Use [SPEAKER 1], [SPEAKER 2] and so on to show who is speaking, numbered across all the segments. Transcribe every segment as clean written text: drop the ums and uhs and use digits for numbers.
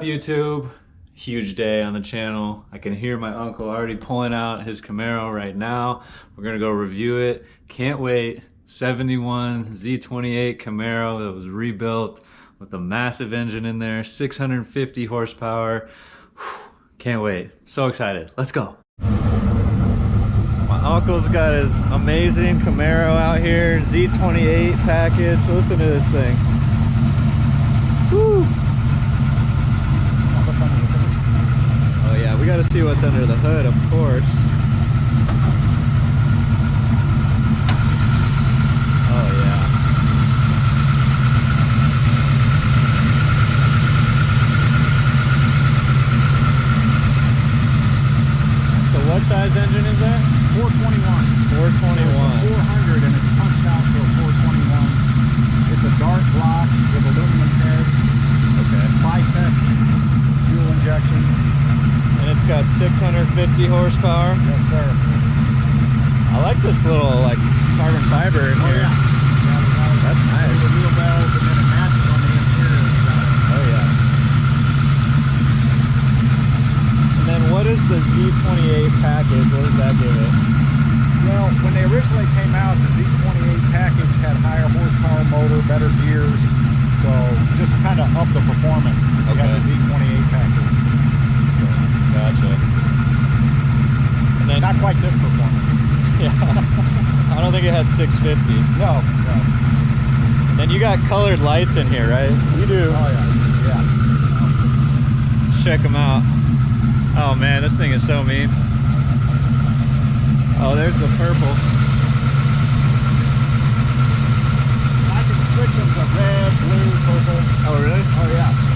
[SPEAKER 1] YouTube? Huge day on the channel. I can hear my uncle already pulling out his Camaro right now. We're gonna go review it. Can't wait. 71 Z28 Camaro that was rebuilt with a massive engine in there, 650 horsepower. Can't wait. So excited. Let's go. My uncle's got his amazing Camaro out here, Z28 package. Listen to this thing. Woo. Oh yeah, we gotta see what's under the hood, of course. Oh yeah. So what size engine is that?
[SPEAKER 2] 421.
[SPEAKER 1] 421.
[SPEAKER 2] So 400 and it's punched out to a 421. It's a dark block with aluminum heads.
[SPEAKER 1] Okay.
[SPEAKER 2] Bi-tech fuel injection.
[SPEAKER 1] And it's got 650 horsepower.
[SPEAKER 2] Yes, sir.
[SPEAKER 1] I like this little like carbon fiber in here.
[SPEAKER 2] Yeah.
[SPEAKER 1] That's nice.
[SPEAKER 2] The wheel bells and then it matches on the interior.
[SPEAKER 1] Oh yeah. And then what is the Z28 package? What does that give it?
[SPEAKER 2] Well, when they originally came out, the Z28 package had higher horsepower motor, better gears. So just kind of up the performance. You got the Z28 package.
[SPEAKER 1] Gotcha. And then
[SPEAKER 2] not quite this performance.
[SPEAKER 1] Yeah. I don't think it had 650.
[SPEAKER 2] No, no.
[SPEAKER 1] And then you got colored lights in here, right? You do.
[SPEAKER 2] Oh yeah. Yeah.
[SPEAKER 1] Let's check them out. Oh man, this thing is so mean. Oh, there's the purple.
[SPEAKER 2] I can switch them to red, blue, purple.
[SPEAKER 1] Oh really?
[SPEAKER 2] Oh yeah.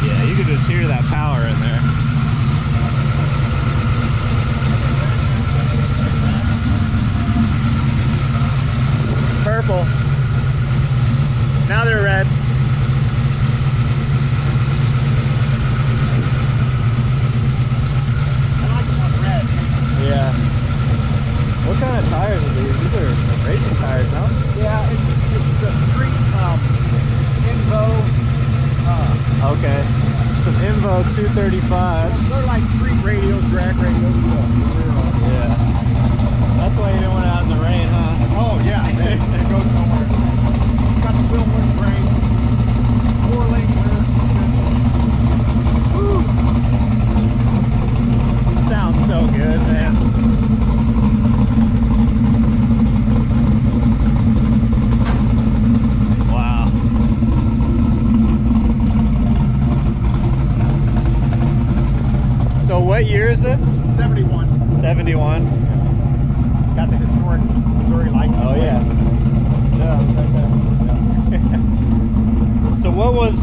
[SPEAKER 1] Yeah, you can just hear that power in there. Purple. Now they're red.
[SPEAKER 2] I like them on red.
[SPEAKER 1] Yeah. What kind of tires are these? These are racing tires, no?
[SPEAKER 2] Yeah, it's the street Invo.
[SPEAKER 1] Okay. Some Invo 235s.
[SPEAKER 2] They're like street radios, drag radios.
[SPEAKER 1] Yeah. That's why you didn't want it out in the rain, huh?
[SPEAKER 2] Oh yeah, it goes nowhere. Got the wheel width brakes, 4-link rear suspension.
[SPEAKER 1] Woo! Sounds so good, man. Wow. So what year is this?
[SPEAKER 2] 71.
[SPEAKER 1] 71.
[SPEAKER 2] Got the historic Missouri license.
[SPEAKER 1] Oh yeah. Yeah, right there. Yeah. So what was,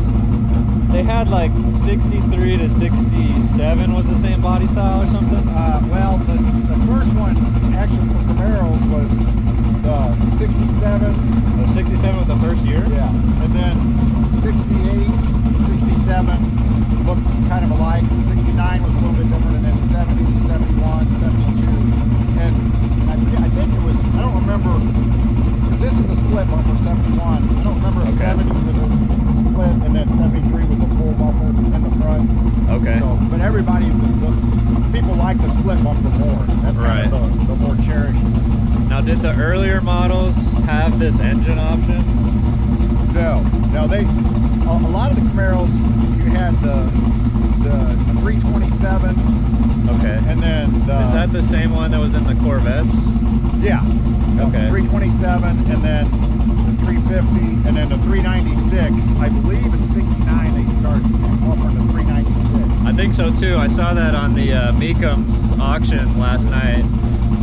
[SPEAKER 1] they had like 63 to 67 was the same body style or something?
[SPEAKER 2] Well, the first one actually for Camaros was the 67.
[SPEAKER 1] Oh, 67 was the first year?
[SPEAKER 2] Yeah. And then 68, 67 looked kind of alike. 69 was a little bit different, and then 70, 71, 72. And I think it was, I don't remember, because this is a split bumper, 71. I don't remember if 70 was a split, and then 73 was a full bumper in the front.
[SPEAKER 1] Okay.
[SPEAKER 2] So, but everybody, people like the split bumper more. That's
[SPEAKER 1] right.
[SPEAKER 2] Kind of the more cherished.
[SPEAKER 1] Now, did the earlier models have this engine option?
[SPEAKER 2] No, they, a lot of the Camaros, you had the 327.
[SPEAKER 1] Okay.
[SPEAKER 2] And then
[SPEAKER 1] Is that the same one that was in the Corvettes?
[SPEAKER 2] Yeah.
[SPEAKER 1] Okay.
[SPEAKER 2] 327 and then the 350 and then the 396. I believe in 69 they started offering the 396.
[SPEAKER 1] I think so too. I saw that on the Meekums auction last night.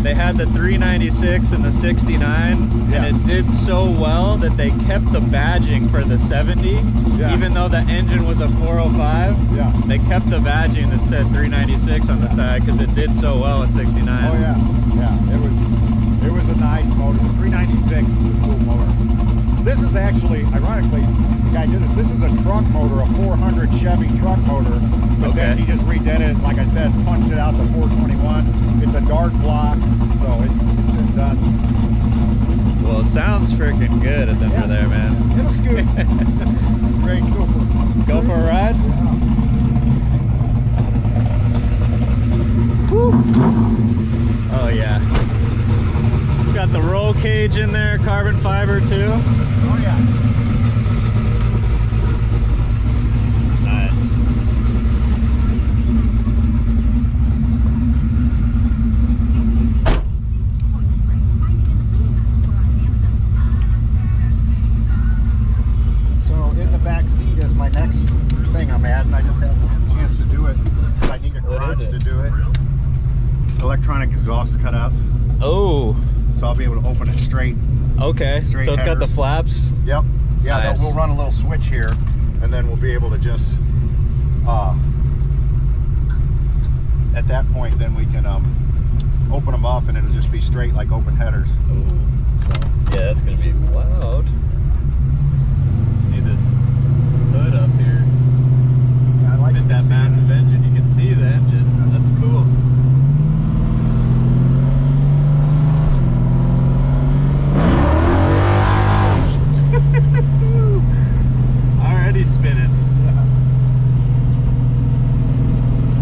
[SPEAKER 1] They had the 396 and the 69,
[SPEAKER 2] yeah.
[SPEAKER 1] And it did so well that they kept the badging for the 70,
[SPEAKER 2] yeah.
[SPEAKER 1] Even though the engine was a 405.
[SPEAKER 2] Yeah.
[SPEAKER 1] They kept the badging that said 396 on the side because it did so well at 69.
[SPEAKER 2] Oh yeah, yeah. It was a nice motor. The 396 was a cool motor. This is actually, ironically, the guy did this. This is a truck motor, a 400 Chevy truck motor. But then he just redid it, like I said, punched it out to 421. It's a dark block, so it's done.
[SPEAKER 1] Well, it sounds freaking good at the end of there, man.
[SPEAKER 2] It'll scoot. Great,
[SPEAKER 1] Go for a ride? Woo. Oh yeah. Got the roll cage in there, carbon fiber too.
[SPEAKER 2] Oh yeah.
[SPEAKER 1] Nice.
[SPEAKER 2] So in the back seat is my next thing I'm adding. I just haven't had a chance to do it. I need a garage to do it. Electronic exhaust cutouts.
[SPEAKER 1] Oh.
[SPEAKER 2] So I'll be able to open it straight.
[SPEAKER 1] Okay.
[SPEAKER 2] Straight
[SPEAKER 1] so it's got the
[SPEAKER 2] headers.
[SPEAKER 1] flaps.
[SPEAKER 2] Yep. Yeah.
[SPEAKER 1] Nice.
[SPEAKER 2] We'll run a little switch here, and then we'll be able to just. At that point, then we can open them up, and it'll just be straight like open headers.
[SPEAKER 1] Ooh.
[SPEAKER 2] So.
[SPEAKER 1] Yeah, that's gonna be loud. See this hood up here.
[SPEAKER 2] Yeah, I like
[SPEAKER 1] that massive engine. You can see the engine. That's cool. Already spinning.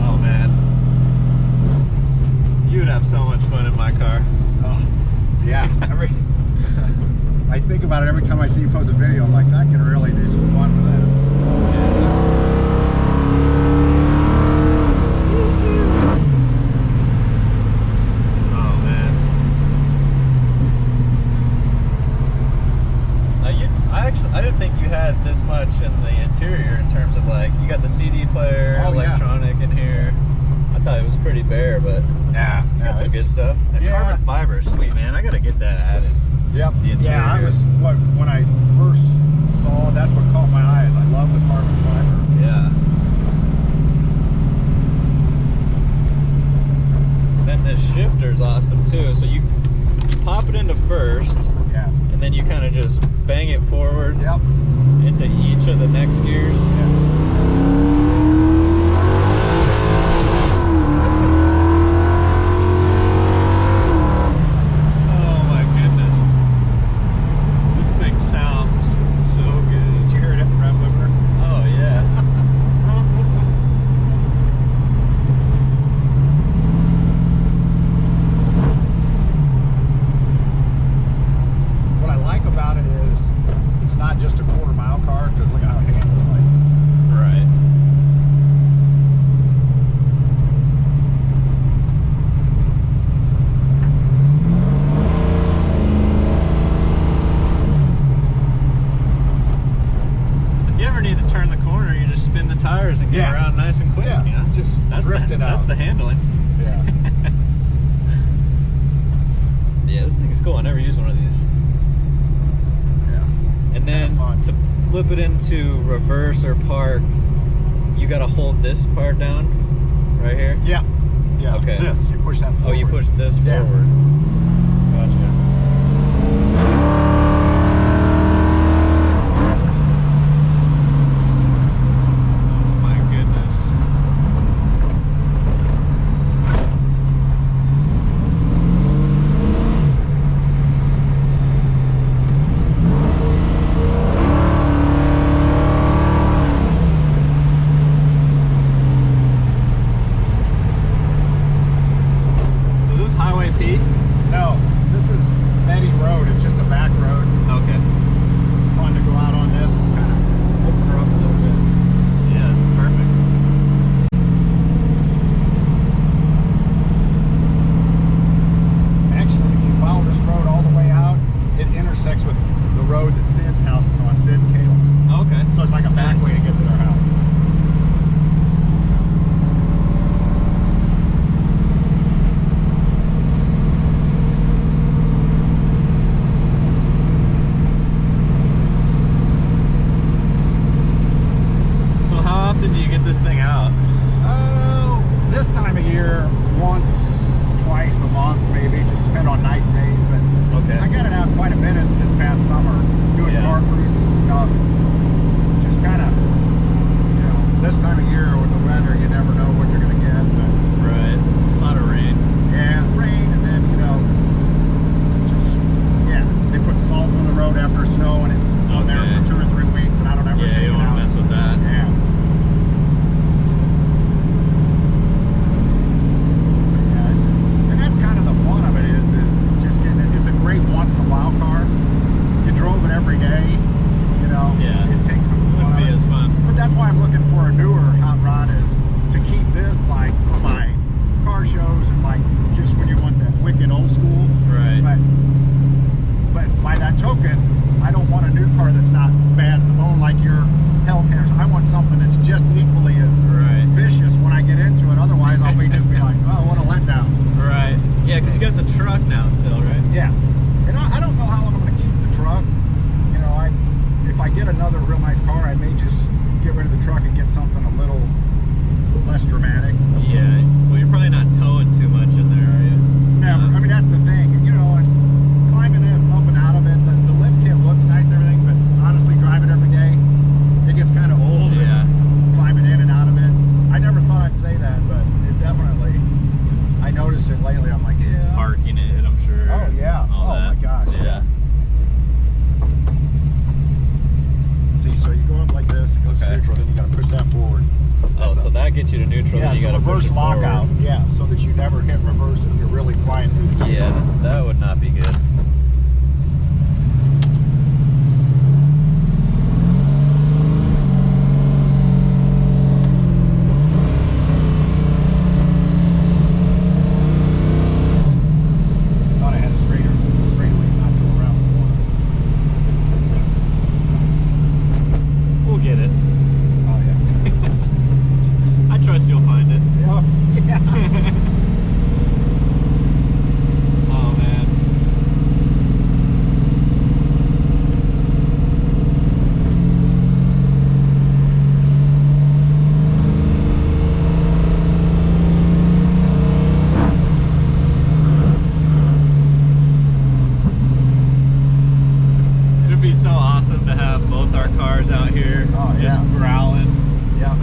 [SPEAKER 1] Oh man, you would have so much fun in my car.
[SPEAKER 2] Oh, yeah. I think about it every time I see you post a video. I'm like, I can really do some fun with that.
[SPEAKER 1] Oh man. I didn't think you had this much in the interior in terms of like, you got the CD player, electronic in here. I thought it was pretty bare, but
[SPEAKER 2] yeah,
[SPEAKER 1] got some good stuff. That carbon fiber is sweet, man. I gotta get that added.
[SPEAKER 2] Yep.
[SPEAKER 1] The interior.
[SPEAKER 2] Yeah, I was when I first saw it, that's what caught my eyes. I love the carbon fiber.
[SPEAKER 1] Yeah. Then this shifter's awesome too. So you pop it into first.
[SPEAKER 2] Yeah.
[SPEAKER 1] And then you kind of just bang it forward.
[SPEAKER 2] Yep.
[SPEAKER 1] Into each of the next gears.
[SPEAKER 2] Yeah.
[SPEAKER 1] Oh my goodness. This thing sounds so good.
[SPEAKER 2] Did you hear it hit the rev limiter?
[SPEAKER 1] Oh yeah.
[SPEAKER 2] What I like about it is it's not just a quarter-mile car, because look at how it handles like.
[SPEAKER 1] Right. If you ever need to turn the corner, you just spin the tires and get around nice and quick.
[SPEAKER 2] Yeah,
[SPEAKER 1] You know?
[SPEAKER 2] just drift it out.
[SPEAKER 1] That's the handling.
[SPEAKER 2] Yeah.
[SPEAKER 1] Yeah, this thing is cool. I never used one of these.
[SPEAKER 2] Yeah.
[SPEAKER 1] And then to flip it into reverse or park, you got to hold this part down right here.
[SPEAKER 2] Yeah. Yeah.
[SPEAKER 1] Okay.
[SPEAKER 2] This, you push that forward.
[SPEAKER 1] Oh, you push this forward. Gotcha. Oh my goodness. So this is Highway P?
[SPEAKER 2] No, reverse lockout.
[SPEAKER 1] forward.
[SPEAKER 2] Yeah, so that you never hit reverse if you're really flying through the country.
[SPEAKER 1] Yeah, that would not be good.
[SPEAKER 2] Thought I had a straightaways not to around the corner.
[SPEAKER 1] We'll get it.
[SPEAKER 2] Oh yeah.
[SPEAKER 1] I trust you'll find it.
[SPEAKER 2] Oh, yeah.
[SPEAKER 1] Oh man. It'd be so awesome to have both our cars out here,
[SPEAKER 2] Oh,
[SPEAKER 1] just
[SPEAKER 2] yeah.
[SPEAKER 1] growling.
[SPEAKER 2] Yeah. Of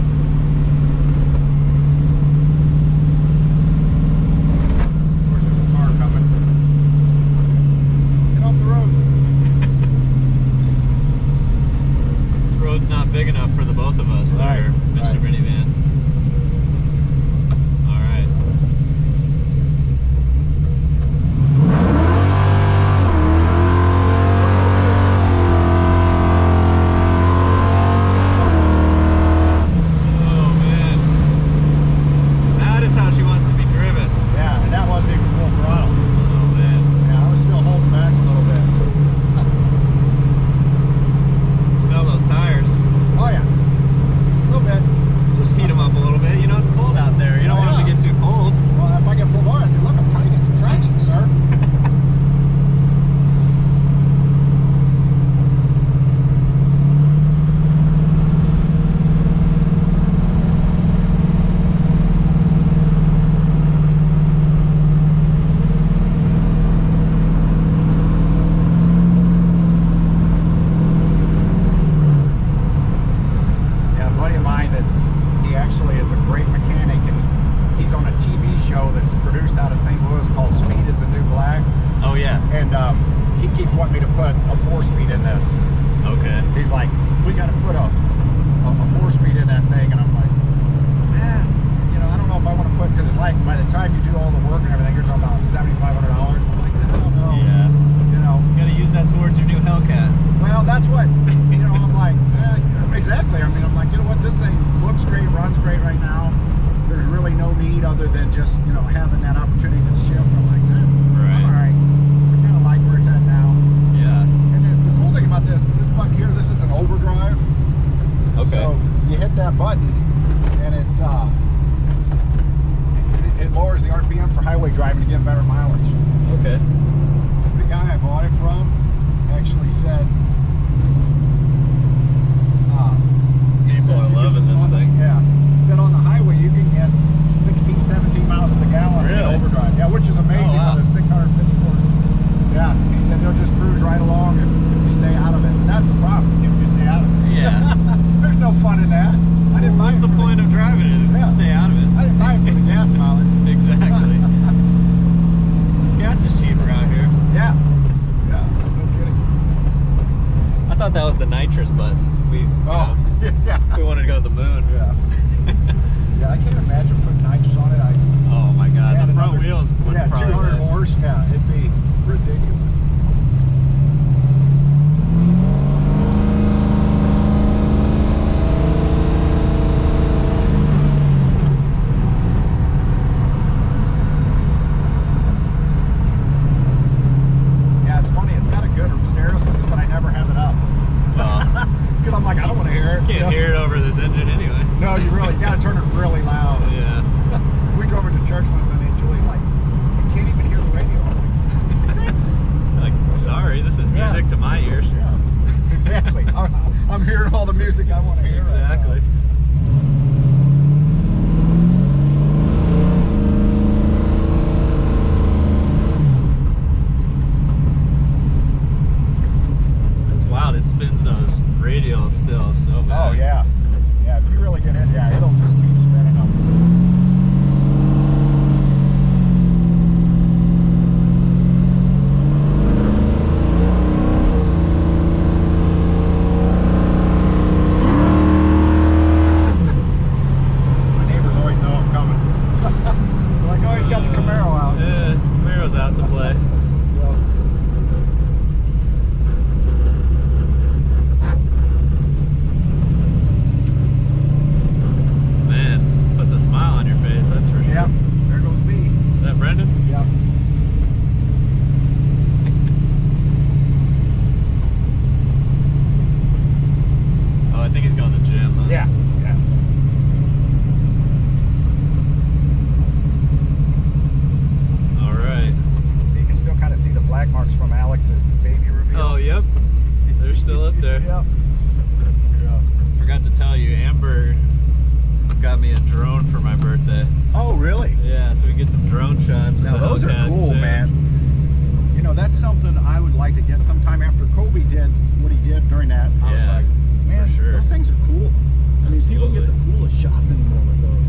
[SPEAKER 2] course, there's a car coming. Get off the road.
[SPEAKER 1] This road's not big enough for the both of us
[SPEAKER 2] Right,
[SPEAKER 1] there, Mr.
[SPEAKER 2] right.
[SPEAKER 1] Minivan. All right. Oh man. That is how she wants to be driven.
[SPEAKER 2] Yeah, and that wasn't even full throttle.
[SPEAKER 1] Oh man.
[SPEAKER 2] Yeah, I was still holding back a little bit.
[SPEAKER 1] Smell those tires.
[SPEAKER 2] Oh yeah, a little bit.
[SPEAKER 1] Just heat them up a little bit. You know, it's cold out there. You don't
[SPEAKER 2] Oh,
[SPEAKER 1] want them to
[SPEAKER 2] yeah.
[SPEAKER 1] get too cold.
[SPEAKER 2] Well, if I get pulled over, I say, look, I'm trying to get some traction, sir. Yeah, a buddy of mine he actually is a great mechanic, and he's on a TV show that's produced out of St. Louis called Speed is the New Black.
[SPEAKER 1] Oh yeah.
[SPEAKER 2] And he keeps wanting me to put a 4-speed in this.
[SPEAKER 1] Okay.
[SPEAKER 2] He's like, we got to put a 4-speed in that thing, and I'm like, you know, I don't know if I want to put, because it's like by the time you do all the work and everything, you're talking about $7,500. I'm like, I don't know.
[SPEAKER 1] Yeah.
[SPEAKER 2] You know.
[SPEAKER 1] You gotta use that towards your new Hellcat.
[SPEAKER 2] Well, that's what, you know, I'm like, exactly. I mean, I'm like, you know what, this thing looks great, runs great right now. There's really no need other than just, you know, having that opportunity to shift. I'm like,
[SPEAKER 1] Right.
[SPEAKER 2] I'm all right. I kind of like where it's at now.
[SPEAKER 1] Yeah.
[SPEAKER 2] And then the cool thing about this button here, this is an overdrive.
[SPEAKER 1] Okay.
[SPEAKER 2] So you hit that button, and it's it lowers the RPM for highway driving to get better mileage.
[SPEAKER 1] Okay.
[SPEAKER 2] The guy I bought it from actually said,
[SPEAKER 1] People are loving this thing.
[SPEAKER 2] Yeah. He said on the highway you can get 16, 17 miles to the gallon in
[SPEAKER 1] Really?
[SPEAKER 2] overdrive. Yeah, which is amazing
[SPEAKER 1] Oh, wow.
[SPEAKER 2] on the 650 horse. Yeah. He said you'll just cruise right along if you stay out of it. And that's the problem, if you stay out of it.
[SPEAKER 1] Yeah.
[SPEAKER 2] There's no fun in that. I didn't buy
[SPEAKER 1] What's
[SPEAKER 2] it
[SPEAKER 1] the
[SPEAKER 2] for
[SPEAKER 1] point of driving it?
[SPEAKER 2] Yeah.
[SPEAKER 1] Stay out of it.
[SPEAKER 2] I didn't buy it for the gas mileage.
[SPEAKER 1] Exactly. Gas is cheaper out here.
[SPEAKER 2] Yeah. Yeah. No kidding.
[SPEAKER 1] I thought that was the nitrous button.
[SPEAKER 2] Oh. Yeah.
[SPEAKER 1] We wanted to go to the moon.
[SPEAKER 2] Yeah. Yeah, I can't imagine putting nitrous on it.
[SPEAKER 1] Oh my god,
[SPEAKER 2] Add
[SPEAKER 1] the front
[SPEAKER 2] another-
[SPEAKER 1] wheels would
[SPEAKER 2] Yeah,
[SPEAKER 1] probably
[SPEAKER 2] 200
[SPEAKER 1] lift.
[SPEAKER 2] horse. Yeah, it'd be ridiculous. Yeah, it's funny. It's got a good stereo system, but I never have it up.
[SPEAKER 1] Well,
[SPEAKER 2] Because I'm like, I don't want to hear it.
[SPEAKER 1] can't hear it over this engine anyway.
[SPEAKER 2] No, you really got to turn it really loud.
[SPEAKER 1] Yeah.
[SPEAKER 2] We drove into church one Sunday, and Julie's like, you can't even hear the radio. I'm like,
[SPEAKER 1] Like, sorry, this is music to my ears.
[SPEAKER 2] yeah, exactly. I'm hearing all the music I want to hear.
[SPEAKER 1] Exactly. It's wild. It spins those radials still so bad.
[SPEAKER 2] Oh yeah, yeah. If you really get in, yeah, it'll just keep spinning them. like to get sometime after Kobe did what he did during that. I was like, man,
[SPEAKER 1] sure.
[SPEAKER 2] those things are cool. I mean, people get the coolest shots anymore with those.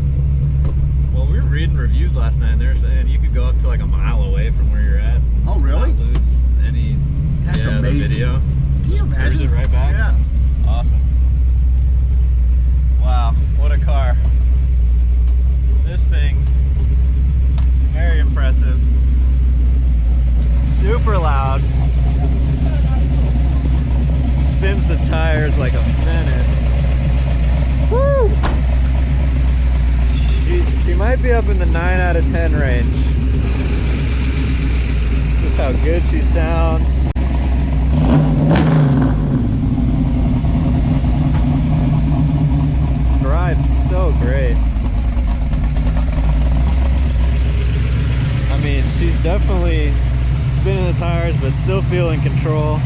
[SPEAKER 1] Well, we were reading reviews last night, and they were saying you could go up to like a mile away from where you're at.
[SPEAKER 2] Oh, really?
[SPEAKER 1] Not lose any.
[SPEAKER 2] That's amazing.
[SPEAKER 1] The video.
[SPEAKER 2] Can you imagine?
[SPEAKER 1] Cruise it right back.
[SPEAKER 2] Yeah.
[SPEAKER 1] It's awesome. Wow, what a car. This thing, very impressive. Super loud. Spins the tires like a menace. Woo! She might be up in the 9 out of 10 range. Just how good she sounds. Drives so great. I mean, she's definitely spinning the tires, but still feeling control.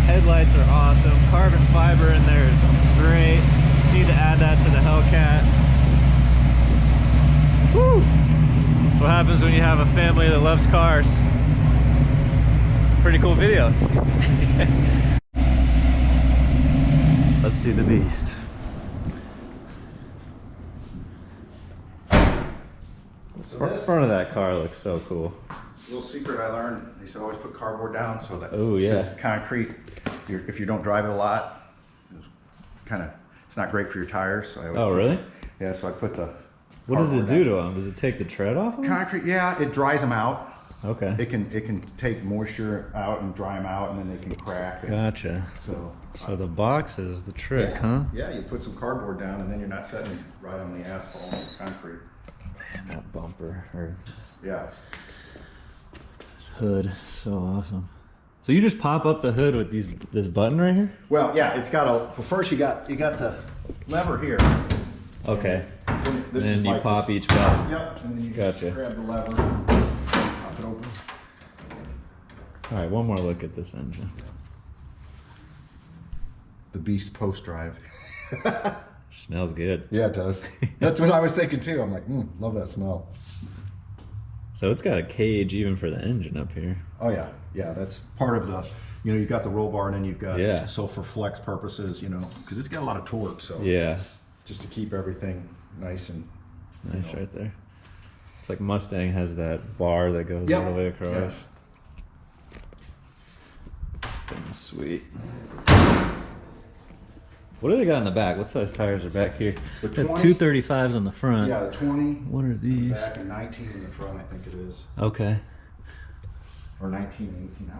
[SPEAKER 1] Headlights are awesome. Carbon fiber in there is great. Need to add that to the Hellcat. Woo! That's what happens when you have a family that loves cars. It's pretty cool videos. Let's see the beast.
[SPEAKER 2] So
[SPEAKER 1] The front of that car looks so cool.
[SPEAKER 2] Little secret I learned, they said always put cardboard down so that
[SPEAKER 1] it's
[SPEAKER 2] concrete, if you don't drive it a lot, it's not great for your tires. So I always
[SPEAKER 1] really?
[SPEAKER 2] Yeah, so I put the
[SPEAKER 1] What does it do to them? Does it take the tread off them?
[SPEAKER 2] Concrete, yeah, it dries them out.
[SPEAKER 1] Okay.
[SPEAKER 2] It can take moisture out and dry them out, and then they can crack.
[SPEAKER 1] Gotcha.
[SPEAKER 2] So
[SPEAKER 1] the box is the trick, huh?
[SPEAKER 2] Yeah, you put some cardboard down, and then you're not setting right on the asphalt or concrete.
[SPEAKER 1] Man, that bumper, or
[SPEAKER 2] Yeah.
[SPEAKER 1] hood, so awesome. So you just pop up the hood with this button right here?
[SPEAKER 2] Well, yeah, it's got a. Well, first you got the lever here.
[SPEAKER 1] Okay.
[SPEAKER 2] And this
[SPEAKER 1] And
[SPEAKER 2] is
[SPEAKER 1] then you
[SPEAKER 2] like
[SPEAKER 1] pop
[SPEAKER 2] this.
[SPEAKER 1] each button.
[SPEAKER 2] Yep. And then you
[SPEAKER 1] Gotcha.
[SPEAKER 2] just grab the lever, pop it open.
[SPEAKER 1] All right, one more look at this engine.
[SPEAKER 2] The Beast post drive.
[SPEAKER 1] Smells good.
[SPEAKER 2] Yeah, it does. That's what I was thinking too. I'm like, love that smell.
[SPEAKER 1] So it's got a cage even for the engine up here.
[SPEAKER 2] Oh yeah, yeah. That's part of the. You've got the roll bar, and then you've got so for flex purposes, because it's got a lot of torque. So
[SPEAKER 1] yeah,
[SPEAKER 2] just to keep everything nice and.
[SPEAKER 1] It's nice right there. It's like Mustang has that bar that goes all the way across. Yeah. Sweet. What do they got in the back? What size tires are back here?
[SPEAKER 2] The
[SPEAKER 1] 235s on the front.
[SPEAKER 2] Yeah, the 20.
[SPEAKER 1] What are these?
[SPEAKER 2] In the back and 19 in the front, I think it is.
[SPEAKER 1] Okay.
[SPEAKER 2] Or 19, 18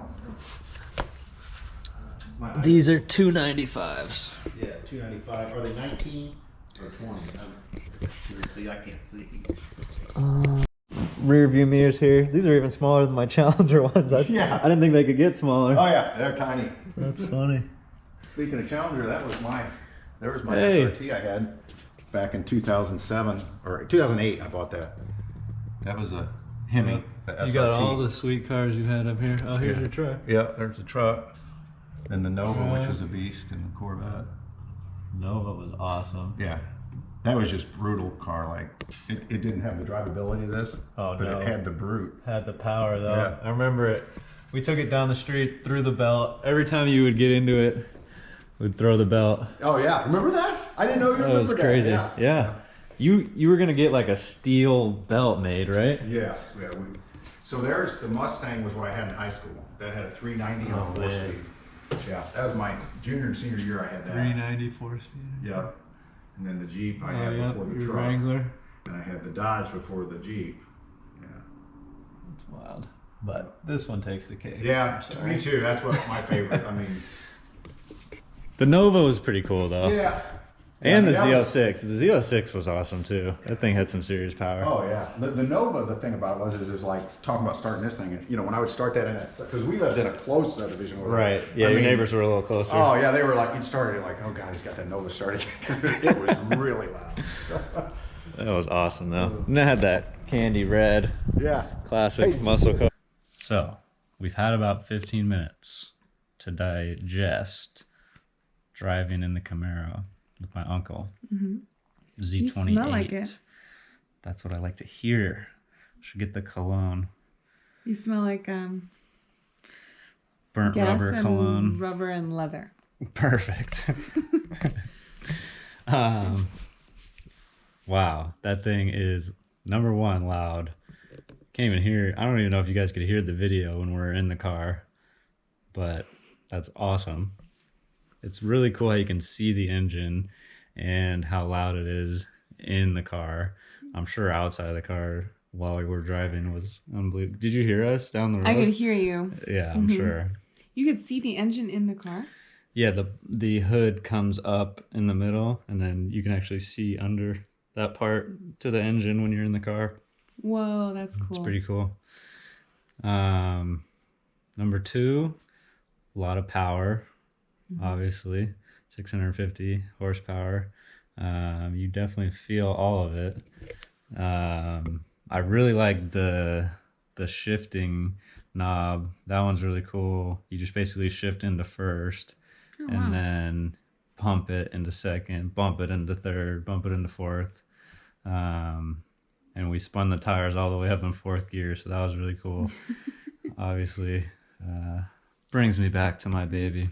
[SPEAKER 2] out.
[SPEAKER 1] These are 295s.
[SPEAKER 2] Yeah, 295. Are they 19 or 20? See, I can't see.
[SPEAKER 1] Rear view mirrors here. These are even smaller than my Challenger ones. I didn't think they could get smaller.
[SPEAKER 2] Oh yeah, they're tiny.
[SPEAKER 1] That's funny.
[SPEAKER 2] Speaking of Challenger, there was my SRT I had back in 2007 or 2008. I bought that. That was a Hemi. The SRT.
[SPEAKER 1] You got all the sweet cars you had up here. Oh, here's your truck.
[SPEAKER 2] Yeah, there's the truck. And the Nova, which was a beast, and the Corvette.
[SPEAKER 1] Nova was awesome.
[SPEAKER 2] Yeah, that was just brutal car. Like it didn't have the drivability of this, but it had the brute.
[SPEAKER 1] Had the power though.
[SPEAKER 2] Yeah.
[SPEAKER 1] I remember it. We took it down the street, threw the belt. Every time you would get into it, we'd throw the belt.
[SPEAKER 2] Oh yeah, remember that? I didn't know you remembered that.
[SPEAKER 1] That was crazy.
[SPEAKER 2] That.
[SPEAKER 1] Yeah. You were gonna get like a steel belt made, right?
[SPEAKER 2] Yeah. So there's the Mustang was what I had in high school. That had a 390 on 4-speed. Yeah, that was my junior and senior year. I had that.
[SPEAKER 1] 390 4-speed.
[SPEAKER 2] Yep. And then the Jeep I had before the truck.
[SPEAKER 1] Wrangler.
[SPEAKER 2] And I had the Dodge before the Jeep. Yeah.
[SPEAKER 1] That's wild. But this one takes the cake.
[SPEAKER 2] Yeah, me too. That's what my favorite. I mean,
[SPEAKER 1] the Nova was pretty cool though.
[SPEAKER 2] Yeah.
[SPEAKER 1] And the Z06. The Z06 was awesome too. That thing had some serious power.
[SPEAKER 2] Oh yeah. The Nova, the thing about it was like talking about starting this thing. When I would start that in because we lived in a close subdivision.
[SPEAKER 1] Right. Yeah, your neighbors were a little closer.
[SPEAKER 2] Oh yeah, they were like, you'd start it like, oh god, he's got that Nova started. It was really loud.
[SPEAKER 1] That was awesome though. And it had that candy red.
[SPEAKER 2] Yeah.
[SPEAKER 1] Classic muscle car. So we've had about 15 minutes to digest driving in the Camaro with my uncle. Z28.
[SPEAKER 3] You smell like it.
[SPEAKER 1] That's what I like to hear. Should get the cologne.
[SPEAKER 3] You smell like
[SPEAKER 1] burnt
[SPEAKER 3] Gas
[SPEAKER 1] rubber
[SPEAKER 3] and
[SPEAKER 1] cologne.
[SPEAKER 3] rubber and leather.
[SPEAKER 1] Perfect. Wow, that thing is number one loud. Can't even hear. I don't even know if you guys could hear the video when we're in the car, but that's awesome. It's really cool how you can see the engine and how loud it is in the car. I'm sure outside of the car while we were driving was unbelievable. Did you hear us down the road?
[SPEAKER 3] I could hear you.
[SPEAKER 1] Yeah, I'm sure.
[SPEAKER 3] You could see the engine in the car?
[SPEAKER 1] Yeah, the hood comes up in the middle, and then you can actually see under that part to the engine when you're in the car.
[SPEAKER 3] Whoa, that's cool.
[SPEAKER 1] It's pretty cool. Number two, a lot of power, obviously, 650 horsepower. You definitely feel all of it. I really like the shifting knob. That one's really cool. You just basically shift into first, and then pump it into second, bump it into third, bump it into fourth. And we spun the tires all the way up in fourth gear, so that was really cool. Obviously, brings me back to my baby.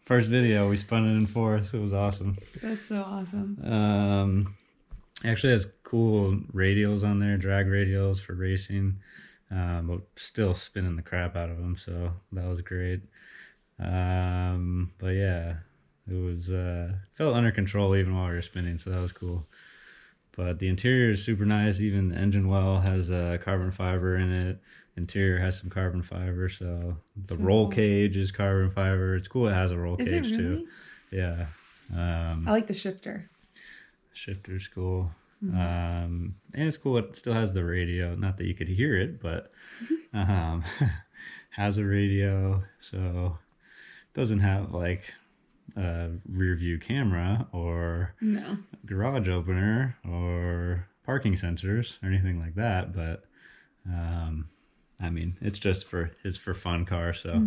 [SPEAKER 1] First video, we spun it in fourth. It was awesome.
[SPEAKER 3] That's so awesome.
[SPEAKER 1] Actually has cool radials on there, drag radials for racing, but still spinning the crap out of them, so that was great. But yeah, it was felt under control even while we were spinning, so that was cool. But the interior is super nice. Even the engine well has carbon fiber in it. Interior has some carbon fiber, so the roll cage is carbon fiber. It's cool it has a roll cage
[SPEAKER 3] really?
[SPEAKER 1] too. Yeah.
[SPEAKER 3] I like the shifter.
[SPEAKER 1] Shifter's cool. And it's cool it still has the radio. Not that you could hear it, but has a radio, so it doesn't have like a rear view camera or garage opener or parking sensors or anything like that, but I mean, it's just for fun car, so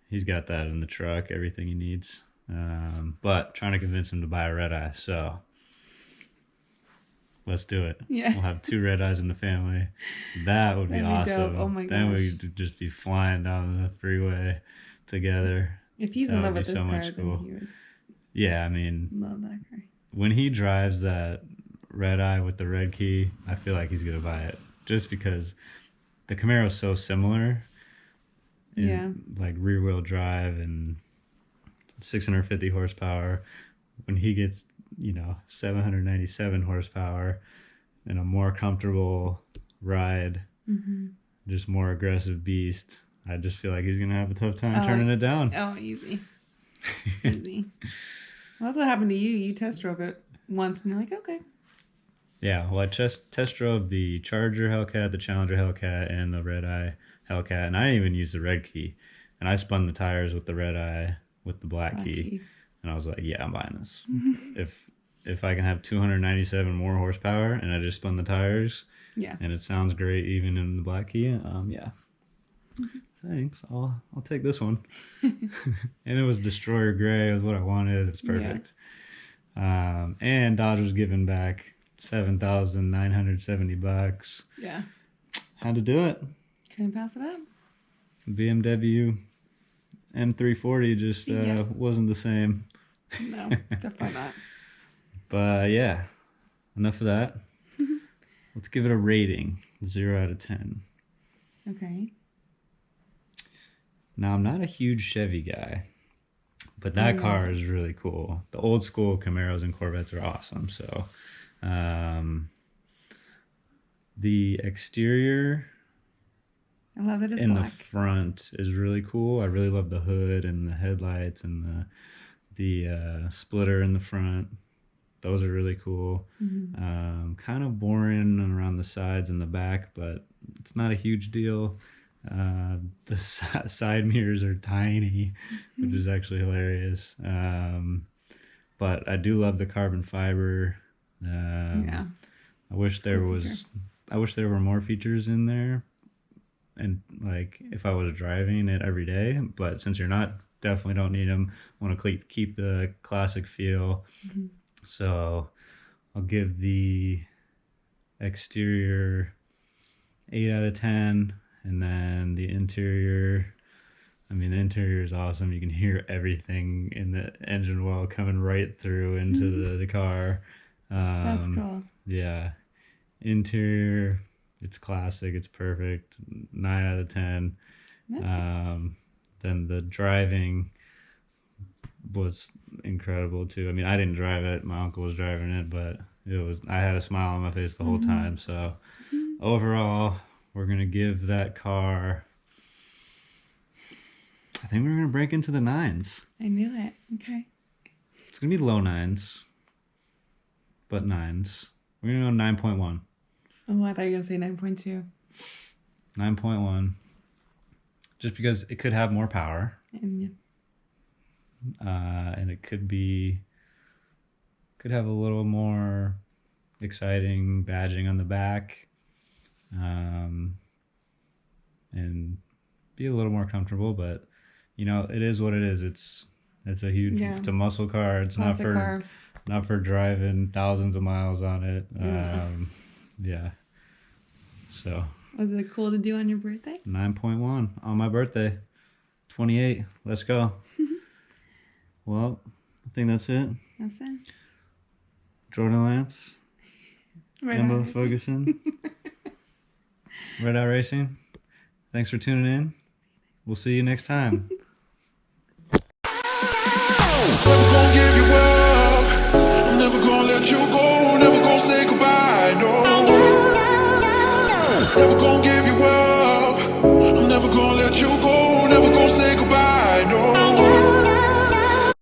[SPEAKER 1] he's got that in the truck, everything he needs. But trying to convince him to buy a redeye, so let's do it.
[SPEAKER 3] Yeah.
[SPEAKER 1] We'll have 2 redeyes in the family. That would be awesome.
[SPEAKER 3] Oh my gosh.
[SPEAKER 1] Then we'd just be flying down the freeway together.
[SPEAKER 3] If he's in love with this car, then he would.
[SPEAKER 1] Yeah, I mean,
[SPEAKER 3] love that car.
[SPEAKER 1] When he drives that redeye with the red key, I feel like he's gonna buy it just because the Camaro is so similar. Like rear wheel drive and 650 horsepower. When he gets 797 horsepower and a more comfortable ride, just more aggressive beast, I just feel like he's gonna have a tough time turning it down.
[SPEAKER 3] Oh, easy. Easy. Well, that's what happened to you. You test drove it once and you're like, okay.
[SPEAKER 1] Yeah, well, I test drove the Charger Hellcat, the Challenger Hellcat, and the redeye Hellcat, and I didn't even use the red key. And I spun the tires with the redeye with the black key. And I was like, yeah, I'm buying this. If I can have 297 more horsepower and I just spun the tires, and it sounds great even in the black key, yeah. Thanks, I'll take this one. And it was Destroyer Gray, it was what I wanted, it's perfect. And Dodge was giving back $7,970.
[SPEAKER 3] Yeah.
[SPEAKER 1] Had to do it.
[SPEAKER 3] Couldn't pass it up.
[SPEAKER 1] BMW M340 just wasn't the same.
[SPEAKER 3] No, definitely not.
[SPEAKER 1] But yeah, enough of that. Let's give it a rating, 0 out of 10.
[SPEAKER 3] Okay.
[SPEAKER 1] Now, I'm not a huge Chevy guy, but that car is really cool. The old school Camaros and Corvettes are awesome. So, the exterior,
[SPEAKER 3] I love that it's
[SPEAKER 1] in
[SPEAKER 3] black.
[SPEAKER 1] The front is really cool. I really love the hood and the headlights and the splitter in the front. Those are really cool. Kind of boring around the sides and the back, but it's not a huge deal. The side mirrors are tiny, which is actually hilarious. But I do love the carbon fiber. I wish there were more features in there, and like if I was driving it every day. But since you're not, definitely don't need them. Want to keep the classic feel. So I'll give the exterior 8 out of 10. And then the interior I mean, the interior is awesome. You can hear everything in the engine well coming right through into the car.
[SPEAKER 3] That's cool.
[SPEAKER 1] Yeah. Interior, it's classic. It's perfect. 9 out of 10.
[SPEAKER 3] Nice.
[SPEAKER 1] Then the driving was incredible too. I mean, I didn't drive it. My uncle was driving it, but I had a smile on my face the whole time. So overall, we're going to give that car, I think we're going to break into the 9s.
[SPEAKER 3] I knew it. Okay.
[SPEAKER 1] It's going to be low 9s, but 9s. We're going to go 9.1.
[SPEAKER 3] Oh, I thought you were going to say 9.2.
[SPEAKER 1] 9.1. Just because it could have more power. And it could have a little more exciting badging on the back. And be a little more comfortable, but you know, it is what it is. It's a huge, it's a muscle car. It's
[SPEAKER 3] classic car.
[SPEAKER 1] Not for driving thousands of miles on it. Yeah. So.
[SPEAKER 3] Was it cool to do on your birthday?
[SPEAKER 1] 9.1 on my birthday. 28. Let's go. Well, I think that's it.
[SPEAKER 3] That's it.
[SPEAKER 1] Jordan Lance. Emma Ferguson. Red Eye Racing. Thanks for tuning in. We'll see you next time.
[SPEAKER 4] Never gonna give you up. I'm never gonna let you go. Never gonna say goodbye. No. Never gonna give you up. I'm never gonna let you go. Never gonna say goodbye.